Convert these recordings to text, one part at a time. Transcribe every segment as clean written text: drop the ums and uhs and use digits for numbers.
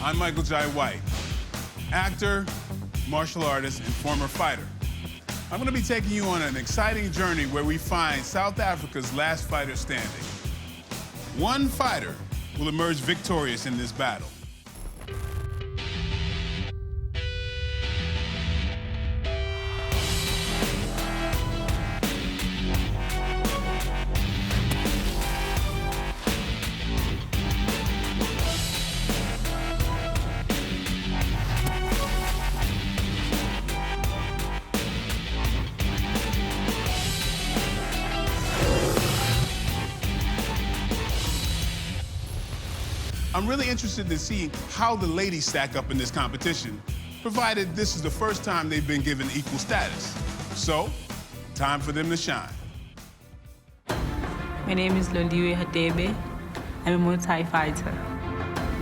I'm Michael Jai White, actor, martial artist, and former fighter. I'm going to be taking you on an exciting journey where we find South Africa's last fighter standing. One fighter will emerge victorious in this battle. I'm really interested to see how the ladies stack up in this competition, provided this is the first time they've been given equal status. So, time for them to shine. My name is Londiwe Hadebe. I'm a Muay Thai fighter.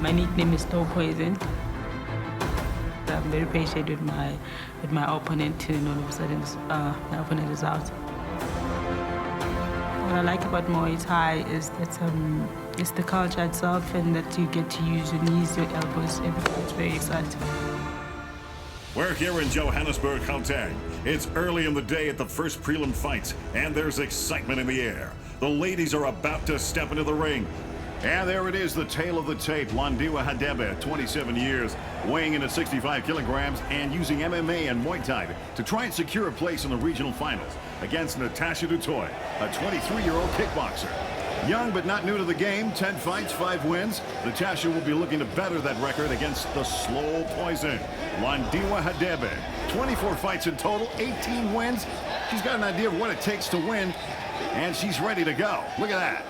My nickname is Snow Poison. I'm very patient with my opponent, and all of a sudden my opponent is out. What I like about Muay Thai is that it's the culture itself, and that you get to use your knees, your elbows, everything. It's very exciting. We're here in Johannesburg, Gauteng. It's early in the day at the first prelim fights, and there's excitement in the air. The ladies are about to step into the ring. And there it is, the tail of the tape. Londiwe Hadebe, 27 years, weighing in at 65 kilograms and using MMA and Muay Thai to try and secure a place in the regional finals against Natasha Du Toit, a 23-year-old kickboxer. Young but not new to the game, 10 fights, 5 wins. Natasha will be looking to better that record against the Slow Poison, Londiwe Hadebe. 24 fights in total, 18 wins. She's got an idea of what it takes to win, and she's ready to go. Look at that.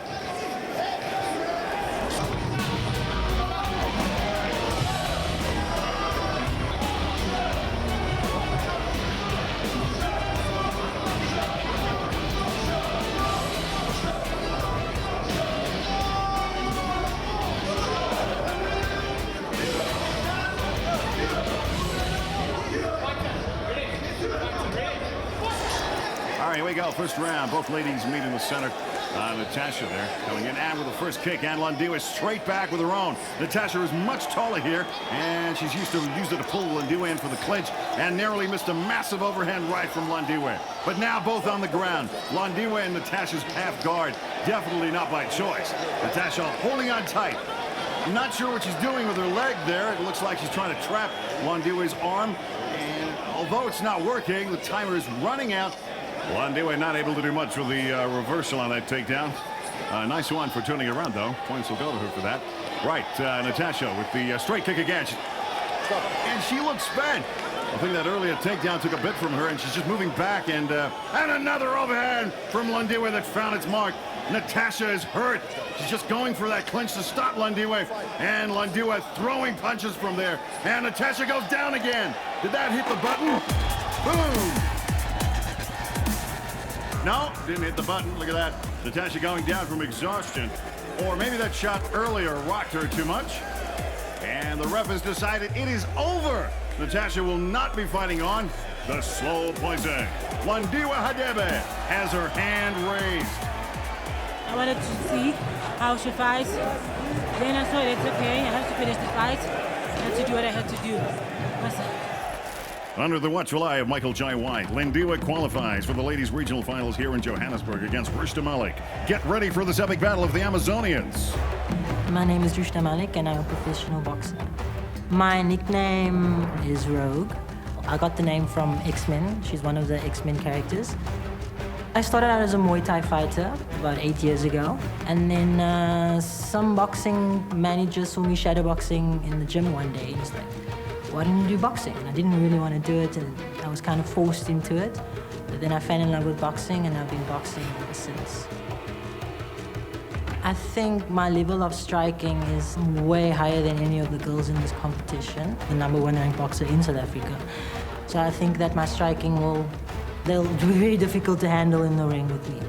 All right, here we go. First round. Both ladies meet in the center. Natasha there coming in and with the first kick, and Londiwe straight back with her own. Natasha is much taller here, and she's used to use it to pull Londiwe in for the clinch, and narrowly missed a massive overhand right from Londiwe. But now both on the ground. Londiwe and Natasha's half guard. Definitely not by choice. Natasha holding on tight. I'm not sure what she's doing with her leg there. It looks like she's trying to trap Londiwe's arm, and although it's not working, the timer is running out. Londiwe not able to do much with the reversal on that takedown. Nice one for turning it around, though. Points will go to her for that. Right, Natasha with the straight kick again. And she looks spent. I think that earlier takedown took a bit from her, and she's just moving back. And another overhand from Londiwe that found its mark. Natasha is hurt. She's just going for that clinch to stop Londiwe. And Londiwe throwing punches from there. And Natasha goes down again. Did that hit the button? Boom! No, didn't hit the button. Look at that. Natasha going down from exhaustion. Or maybe that shot earlier rocked her too much. And the ref has decided it is over. Natasha will not be fighting on. The Slow Poison, Londiwe Hadebe, has her hand raised. I wanted to see how she fights. Then I thought it's okay. I have to finish the fight. I have to do what I had to do. That's it. Under the watchful eye of Michael Jai White, Londiwe qualifies for the ladies' regional finals here in Johannesburg against Rushta Malik. Get ready for this epic battle of the Amazonians. My name is Rushta Malik, and I'm a professional boxer. My nickname is Rogue. I got the name from X-Men. She's one of the X-Men characters. I started out as a Muay Thai fighter about 8 years ago. And then some boxing manager saw me shadowboxing in the gym one day. And he's like, why didn't you do boxing? And I didn't really want to do it, and I was kind of forced into it. But then I fell in love with boxing, and I've been boxing ever since. I think my level of striking is way higher than any of the girls in this competition, the #1 ranked boxer in South Africa. So I think that my striking they'll be very difficult to handle in the ring with me.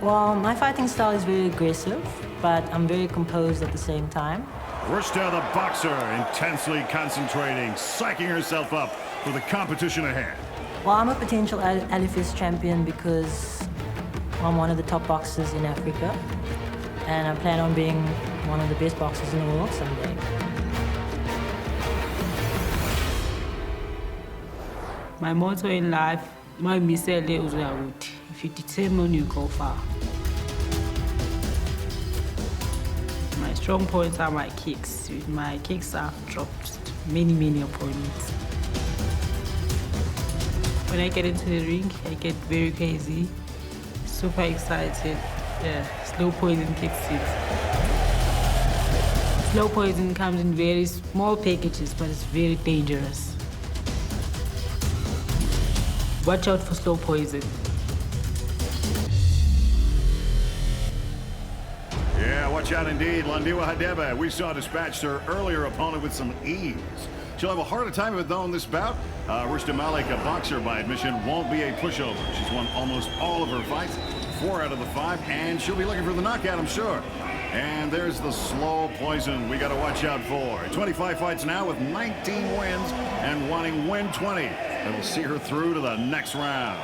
Well, my fighting style is very aggressive, but I'm very composed at the same time. Rushta, the boxer, intensely concentrating, psyching herself up for the competition ahead. Well, I'm a potential LFS champion because I'm one of the top boxers in Africa, and I plan on being one of the best boxers in the world someday. My motto in life, if you determine, you go far. My strong points are my kicks. With my kicks, I've dropped many opponents. When I get into the ring, I get very crazy, super excited. Slow poison kicks in. Slow poison comes in very small packages, but it's very dangerous. Watch out for slow poison. Yeah, watch out indeed. Landiwa Hadebe, we saw dispatched her earlier opponent with some ease. She'll have a harder time of it, though, in this bout. Rishta Malik, a boxer by admission, won't be a pushover. She's won almost all of her fights, 4 out of the 5, and she'll be looking for the knockout, I'm sure. And there's the slow poison we got to watch out for. 25 fights now with 19 wins and wanting win 20. That'll see her through to the next round.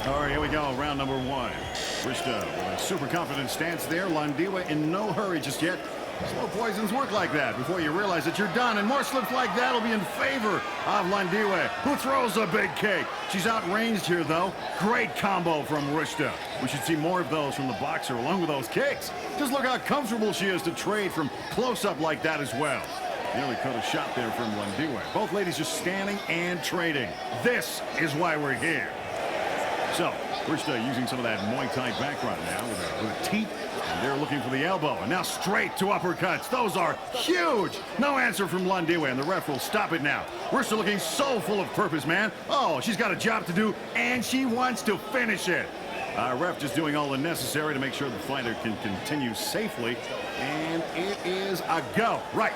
All right, here we go, round number 1. Rishta with a super confident stance there. Landiwa in no hurry just yet. Slow poisons work like that before you realize that you're done, and more slips like that will be in favor of Landiwa, who throws a big kick. She's outranged here, though. Great combo from Rishta. We should see more of those from the boxer along with those kicks. Just look how comfortable she is to trade from close-up like that as well. Nearly caught a shot there from Landiwa. Both ladies just standing and trading. This is why we're here. So, Rishta using some of that Muay Thai background now with her teeth. And they're looking for the elbow. And now straight to uppercuts. Those are huge. No answer from Landiwa, and the ref will stop it now. Rishta looking so full of purpose, man. Oh, she's got a job to do, and she wants to finish it. Ref just doing all the necessary to make sure the fighter can continue safely. And it is a go. Right.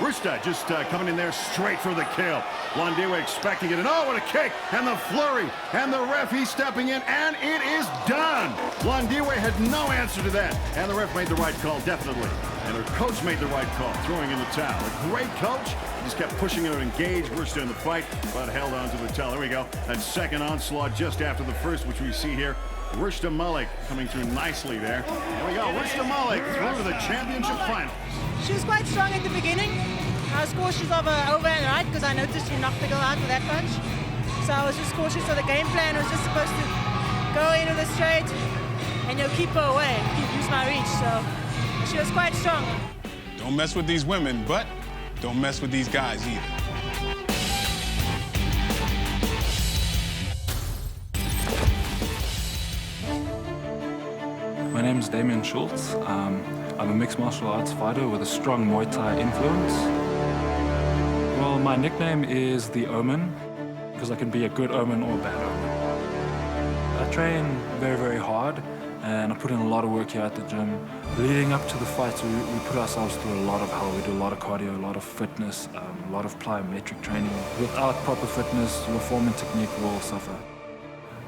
Rishta just coming in there straight for the kill. Landiwa expecting it, and oh, what a kick! And the flurry, and the ref, he's stepping in, and it is done! Landiwa had no answer to that, and the ref made the right call, definitely. And her coach made the right call, throwing in the towel. A great coach, just kept pushing her to engage Rishta in the fight, but held on to the towel. There we go, that second onslaught just after the first, which we see here. Rishta Malik coming through nicely there. There we go, Rishta Malik through to the championship final. She was quite strong at the beginning. I was cautious of her over and right because I noticed she knocked the girl out with that punch. So I was just cautious. So the game plan was just supposed to go into the straight and keep her away, use my reach. So she was quite strong. Don't mess with these women, but don't mess with these guys either. My name is Damien Schultz. I'm a mixed martial arts fighter with a strong Muay Thai influence. Well, my nickname is The Omen because I can be a good omen or a bad omen. I train very hard and I put in a lot of work here at the gym. Leading up to the fights, we put ourselves through a lot of hell. We do a lot of cardio, a lot of fitness, a lot of plyometric training. Without proper fitness, your form and technique will suffer.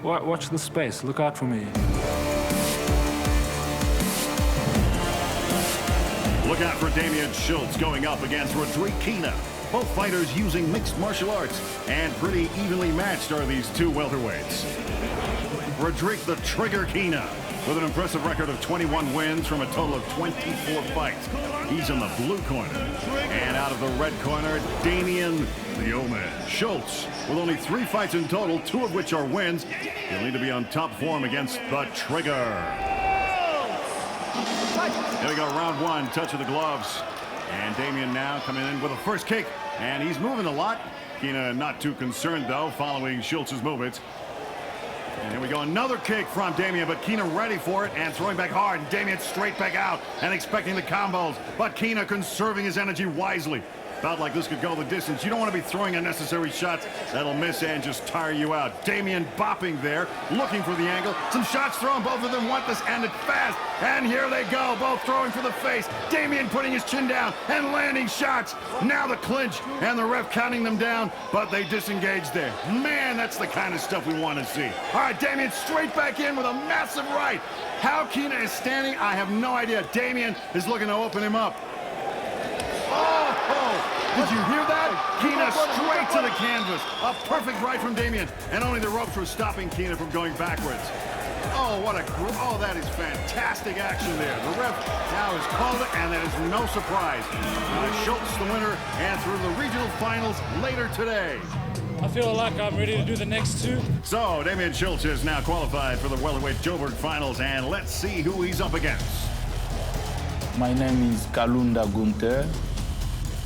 Watch the space, look out for me. Look out for Damien Schultz going up against Rodrique Kina. Both fighters using mixed martial arts, and pretty evenly matched are these two welterweights. Rodrique the Trigger Kina with an impressive record of 21 wins from a total of 24 fights. He's in the blue corner. And out of the red corner, Damien the Omen Schultz with only 3 fights in total, 2 of which are wins. He'll need to be on top form against the Trigger. Here we go, round 1, touch of the gloves. And Damien now coming in with a first kick, and he's moving a lot. Kina not too concerned, though, following Schultz's movements. And here we go, another kick from Damien, but Kina ready for it and throwing back hard. And Damien straight back out and expecting the combos, but Kina conserving his energy wisely. Bout like this could go the distance. You don't want to be throwing unnecessary shots that'll miss and just tire you out. Damien bopping there, looking for the angle. Some shots thrown, both of them want this ended fast. And here they go, both throwing for the face. Damien putting his chin down and landing shots. Now the clinch and the ref counting them down, but they disengage there. Man, that's the kind of stuff we want to see. All right, Damien straight back in with a massive right. How Kina is standing, I have no idea. Damien is looking to open him up. Did you hear that? Kina straight to the canvas. A perfect right from Damien. And only the ropes were stopping Kina from going backwards. Oh, what a group. Oh, that is fantastic action there. The ref now has called it, and that is no surprise. Schultz the winner, and through the regional finals later today. I feel like I'm ready to do the next two. So, Damian Schultz is now qualified for the welterweight Joburg finals, and let's see who he's up against. My name is Kalunda Gunther.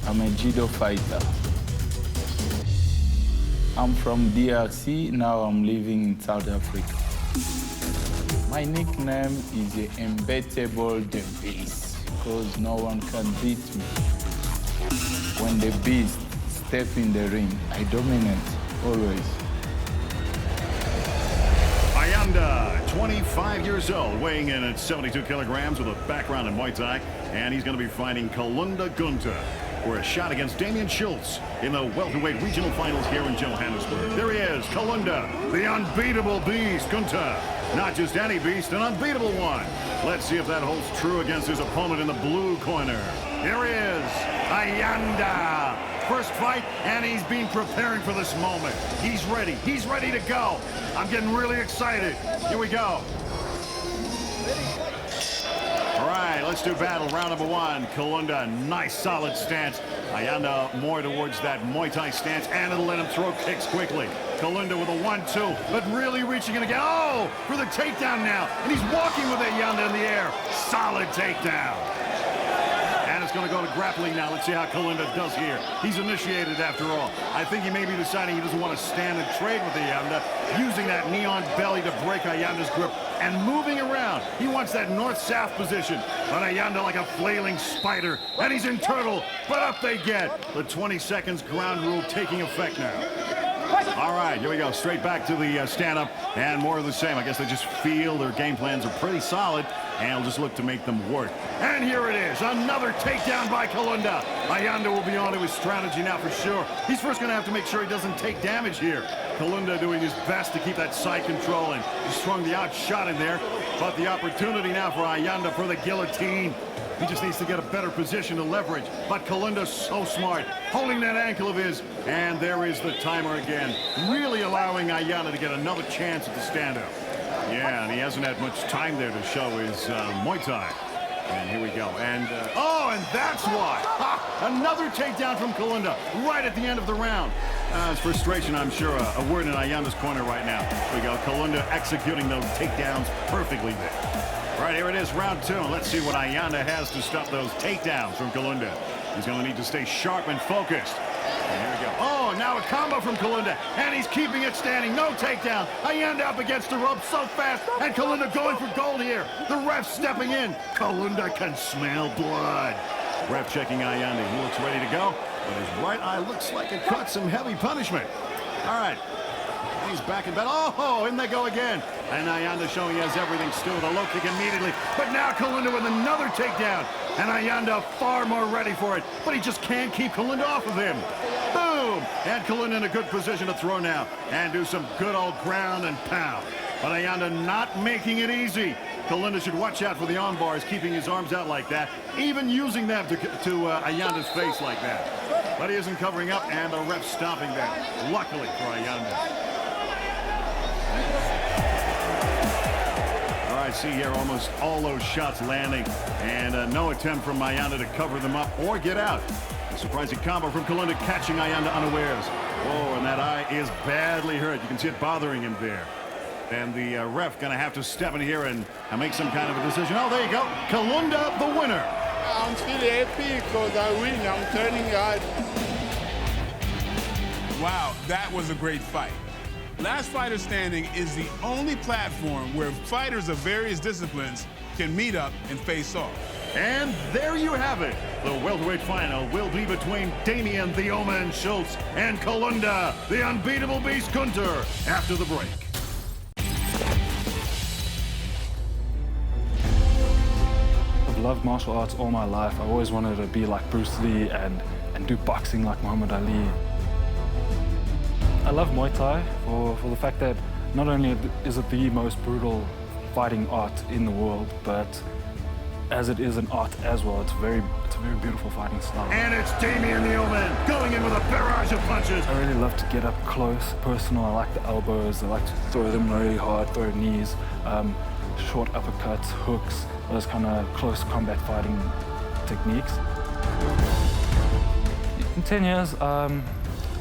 I'm a judo fighter. I'm from DRC, now I'm living in South Africa. My nickname is the Unbeatable the Beast, because no one can beat me. When the Beast step in the ring, I dominate, always. Ayanda, 25 years old, weighing in at 72 kilograms with a background in Muay Thai, and he's going to be fighting Kalunda Gunther for a shot against Damian Schultz in the welterweight regional finals here in Johannesburg. There he is, Kalunda, the unbeatable beast, Gunther. Not just any beast, an unbeatable one. Let's see if that holds true against his opponent in the blue corner. Here he is, Ayanda. First fight, and he's been preparing for this moment. He's ready to go. I'm getting really excited. Here we go. All right, let's do battle. Round number one. Kalunda, nice solid stance. Ayanda more towards that Muay Thai stance, and it'll let him throw kicks quickly. Kalunda with a 1-2, but really reaching in again. Oh, for the takedown now. And he's walking with Ayanda in the air. Solid takedown. And it's going to go to grappling now. Let's see how Kalunda does here. He's initiated after all. I think he may be deciding he doesn't want to stand and trade with Ayanda, using that knee-on belly to break Ayanda's grip and moving around. He wants that north-south position. But Ayanda like a flailing spider, and he's in turtle, but up they get. The 20 seconds ground rule taking effect now. All right, here we go. Straight back to the stand-up, and more of the same. I guess they just feel their game plans are pretty solid, and will just look to make them work. And here it is, another takedown by Kalunda. Ayanda will be on to his strategy now for sure. He's first going to have to make sure he doesn't take damage here. Kalunda doing his best to keep that side control, and he strung the outshot in there. But the opportunity now for Ayanda for the guillotine. He just needs to get a better position to leverage. But Kalunda's so smart, holding that ankle of his. And there is the timer again, really allowing Ayanda to get another chance at the stand-up. Yeah, and he hasn't had much time there to show his Muay Thai. And here we go. And, oh, and that's why. Ha! Another takedown from Kalunda right at the end of the round. It's frustration, I'm sure, a word in Ayanda's corner right now. Here we go. Kalunda executing those takedowns perfectly there. Right, here it is, round two. Let's see what Ayanda has to stop those takedowns from Kalunda. He's going to need to stay sharp and focused. And here we go. Oh, now a combo from Kalunda, and he's keeping it standing. No takedown. Ayanda up against the rope so fast, and Kalunda going for gold here. The ref stepping in. Kalunda can smell blood. Ref checking Ayanda. He looks ready to go, but his right eye looks like it caught some heavy punishment. All right. He's back in bed. Oh, in they go again. And Ayanda showing he has everything still with a low kick immediately. But now Kalunda with another takedown. And Ayanda far more ready for it. But he just can't keep Kalunda off of him. Boom! And Kalunda in a good position to throw now. And do some good old ground and pound. But Ayanda not making it easy. Kalunda should watch out for the arm bars, keeping his arms out like that. Even using them to Ayanda's face like that. But he isn't covering up, and the ref stopping that. Luckily for Ayanda. All right, see here, almost all those shots landing, and no attempt from Ayanda to cover them up or get out. A surprising combo from Kalunda, catching Ayanda unawares. Whoa, and that eye is badly hurt. You can see it bothering him there. And the ref going to have to step in here and make some kind of a decision. Oh, there you go. Kalunda, the winner. I'm still happy because I win. I'm turning hard. Wow, that was a great fight. Last Fighter Standing is the only platform where fighters of various disciplines can meet up and face off. And there you have it. The welterweight final will be between Damian the Omen Schultz and Kalunda, the unbeatable beast Gunther, after the break. I've loved martial arts all my life. I always wanted to be like Bruce Lee and do boxing like Muhammad Ali. I love Muay Thai for the fact that not only is it the most brutal fighting art in the world, but as it is an art as well, it's a very beautiful fighting style. And it's Damian the Omen going in with a barrage of punches. I really love to get up close, personal. I like the elbows. I like to throw them really hard, throw knees, short uppercuts, hooks, those kind of close combat fighting techniques. In 10 years,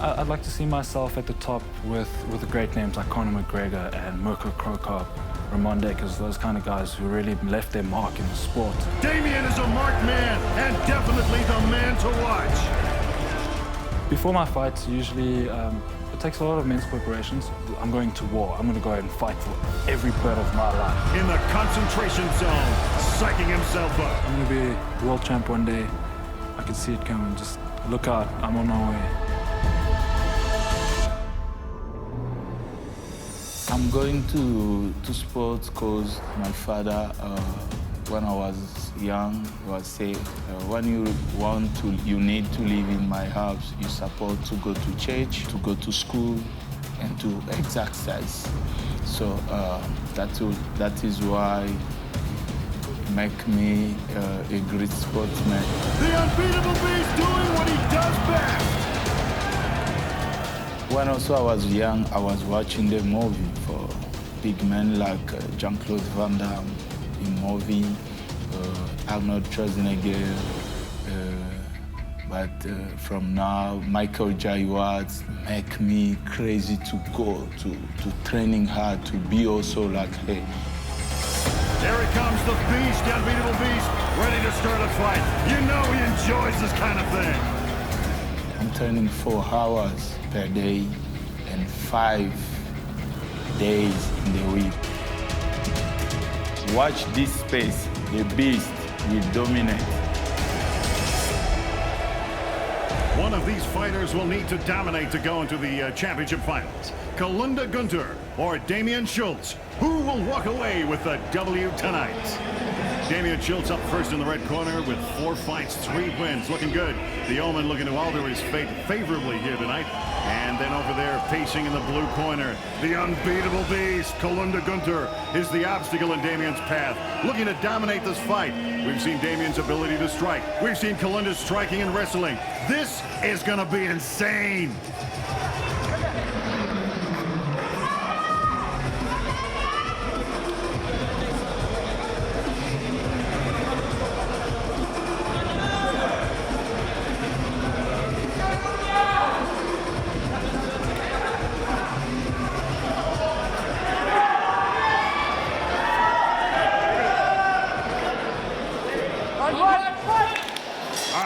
I'd like to see myself at the top with the great names like Conor McGregor and Mirko Cro Cop, Ramon Dekkers, those kind of guys who really left their mark in the sport. Damien is a marked man and definitely the man to watch. Before my fights, usually it takes a lot of mental preparations. I'm going to war. I'm going to go out and fight for every bit of my life. In the concentration zone, psyching himself up. I'm going to be world champ one day. I can see it coming. Just look out. I'm on my way. I'm going to sports because my father, when I was young, was say, when you need to live in my house, you're supposed to go to church, to go to school, and to exercise. So that is why make me a great sportsman. The unbeatable beast doing what he does best. When also I was young, I was watching the movie for big men like Jean-Claude Van Damme in movie, Arnold Schwarzenegger, but from now, Michael J. Watts make me crazy to go to training hard, to be also like him. There he comes, the beast, the unbeatable beast, ready to start a fight. You know he enjoys this kind of thing. I'm training 4 hours per day and 5 days in the week. Watch this space. The beast will dominate. One of these fighters will need to dominate to go into the championship finals. Kalunda Gunter or Damien Schultz. Who will walk away with the W tonight? Damien Schultz up first in the red corner with 4 fights, 3 wins. Looking good. The Omen looking to alter his fate favorably here tonight. And then over there, pacing in the blue corner, the unbeatable beast, Kalunda Gunter, is the obstacle in Damien's path. Looking to dominate this fight. We've seen Damien's ability to strike. We've seen Kalunda's striking and wrestling. This is going to be insane.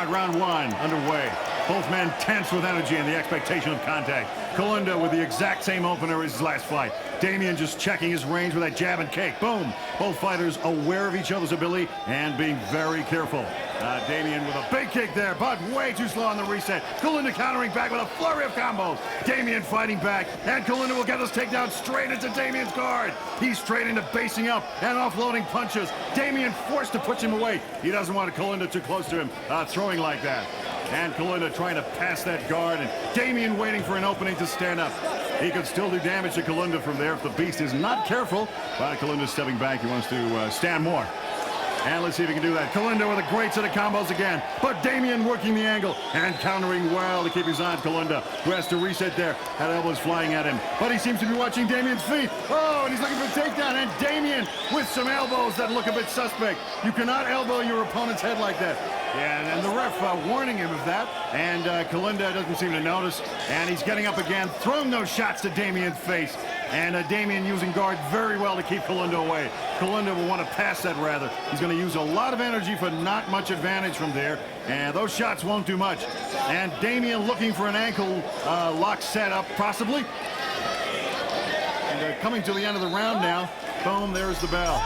Round 1 underway. Both men tense with energy and the expectation of contact. Kalunda with the exact same opener as his last fight. Damien just checking his range with that jab and kick. Boom. Both fighters aware of each other's ability and being very careful. Damien with a big kick there, but way too slow on the reset. Kalunda countering back with a flurry of combos. Damien fighting back, and Kalunda will get this takedown straight into Damien's guard. He's straight into basing up and offloading punches. Damien forced to push him away. He doesn't want Kalunda too close to him, throwing like that. And Kalunda trying to pass that guard, and Damien waiting for an opening to stand up. He could still do damage to Kalunda from there if the beast is not careful. But Kalunda's stepping back. He wants to stand more. And let's see if he can do that. Kalunda with a great set of combos again. But Damien working the angle and countering well to keep his eye on Kalunda, who has to reset there. Had elbows flying at him. But he seems to be watching Damien's feet. Oh, and he's looking for a takedown. And Damien with some elbows that look a bit suspect. You cannot elbow your opponent's head like that. Yeah, and the ref warning him of that. And Kalunda doesn't seem to notice. And he's getting up again, throwing those shots to Damien's face. And Damien using guard very well to keep Kalunda away. Kalunda will want to pass that rather. He's going to use a lot of energy for not much advantage from there. And those shots won't do much. And Damien looking for an ankle lock setup, possibly. And coming to the end of the round now. Boom, there's the bell.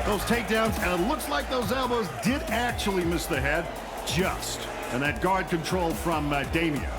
Those takedowns, and it looks like those elbows did actually miss the head. Just. And that guard control from Damien.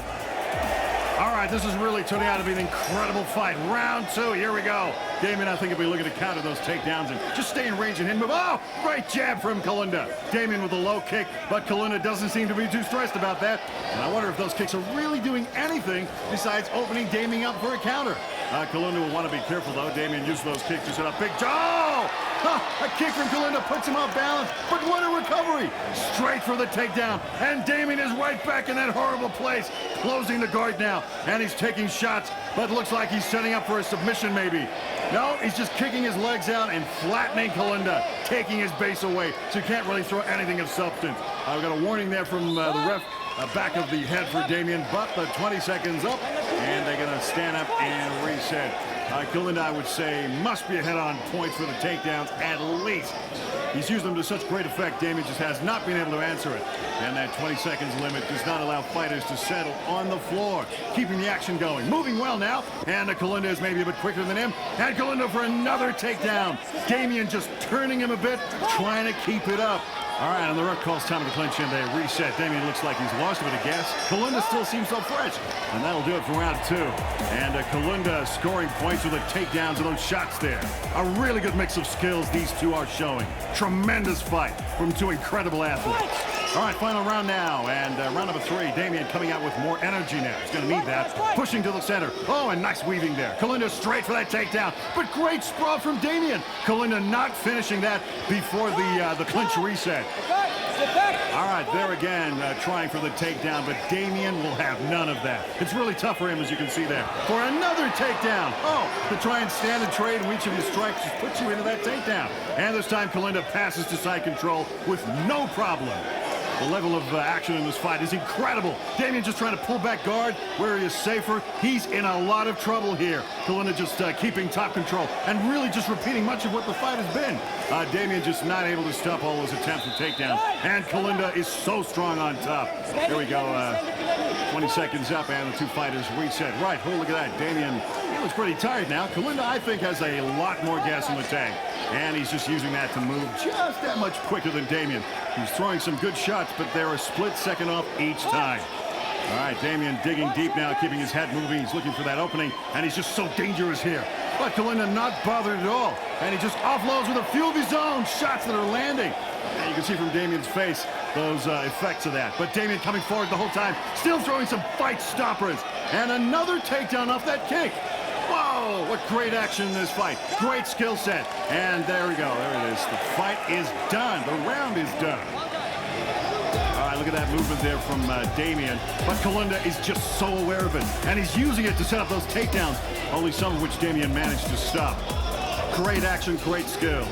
All right, this is really turning out to be an incredible fight. Round 2, here we go. Damien, I think, will be looking to counter those takedowns and just stay in range and hit him. Oh, great jab from Kalunda. Damien with a low kick, but Kalunda doesn't seem to be too stressed about that. And I wonder if those kicks are really doing anything besides opening Damien up for a counter. Kalunda will want to be careful, though. Damien used those kicks to set up big jab. Oh, a kick from Kalunda puts him off balance, but what a recovery. Straight for the takedown, and Damien is right back in that horrible place, closing the guard now, and he's taking shots, but looks like he's setting up for a submission maybe. No, he's just kicking his legs out and flattening Kalunda, taking his base away, so you can't really throw anything of substance. I've got a warning there from the ref. back of the head for Damien, but the 20 seconds up, and they're going to stand up and reset. Kalinda, I would say, must be ahead on points for the takedowns, at least. He's used them to such great effect. Damien just has not been able to answer it. And that 20 seconds limit does not allow fighters to settle on the floor. Keeping the action going. Moving well now. And Kalinda is maybe a bit quicker than him. And Kalinda for another takedown. Damien just turning him a bit, trying to keep it up. All right, and the ref calls time of the clinch, and they reset. Damien looks like he's lost a bit of gas. Kalinda still seems so fresh. And that'll do it for round 2. And Kalinda scoring points with the takedowns of those shots there. A really good mix of skills these two are showing. Tremendous fight from two incredible athletes. All right, final round now, and round number 3. Damien coming out with more energy now. He's going to need that. Pushing to the center. Oh, and nice weaving there. Kalinda straight for that takedown, but great sprawl from Damien. Kalinda not finishing that before the clinch reset. All right, there again, trying for the takedown, but Damien will have none of that. It's really tough for him, as you can see there. For another takedown. Oh, to try and stand and trade, and each of his strikes just puts you into that takedown. And this time, Kalinda passes to side control with no problem. The level of action in this fight is incredible. Damien just trying to pull back guard where he is safer. He's in a lot of trouble here. Kalinda just keeping top control and really just repeating much of what the fight has been. Damien just not able to stop all those attempts at takedowns. And Kalinda is so strong on top. There we go. 20 seconds up and the two fighters reset. Right, oh, look at that. Damien, he looks pretty tired now. Kalinda, I think, has a lot more gas in the tank. And he's just using that to move just that much quicker than Damien. He's throwing some good shots, but they're a split second off each time. All right, Damien digging deep now, keeping his head moving. He's looking for that opening, and he's just so dangerous here. But Kalinda not bothered at all. And he just offloads with a few of his own shots that are landing. And you can see from Damien's face those effects of that. But Damien coming forward the whole time, still throwing some fight stoppers. And another takedown off that kick. Whoa, what great action in this fight. Great skill set. And there we go. There it is. The fight is done. The round is done. All right, look at that movement there from Damien. But Kalinda is just so aware of it. And he's using it to set up those takedowns, only some of which Damien managed to stop. Great action, great skills.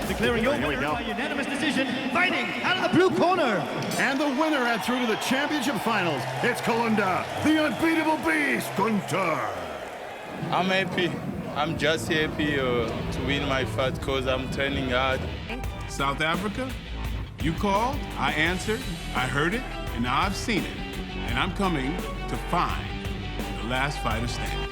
Declaring your winner by unanimous decision, fighting out of the blue corner. And the winner and through to the championship finals. It's Kalinda, the unbeatable beast, Gunter. I'm happy. I'm just happy to win my fight because I'm training hard. South Africa, you called, I answered, I heard it, and now I've seen it. And I'm coming to find the last fighter standing.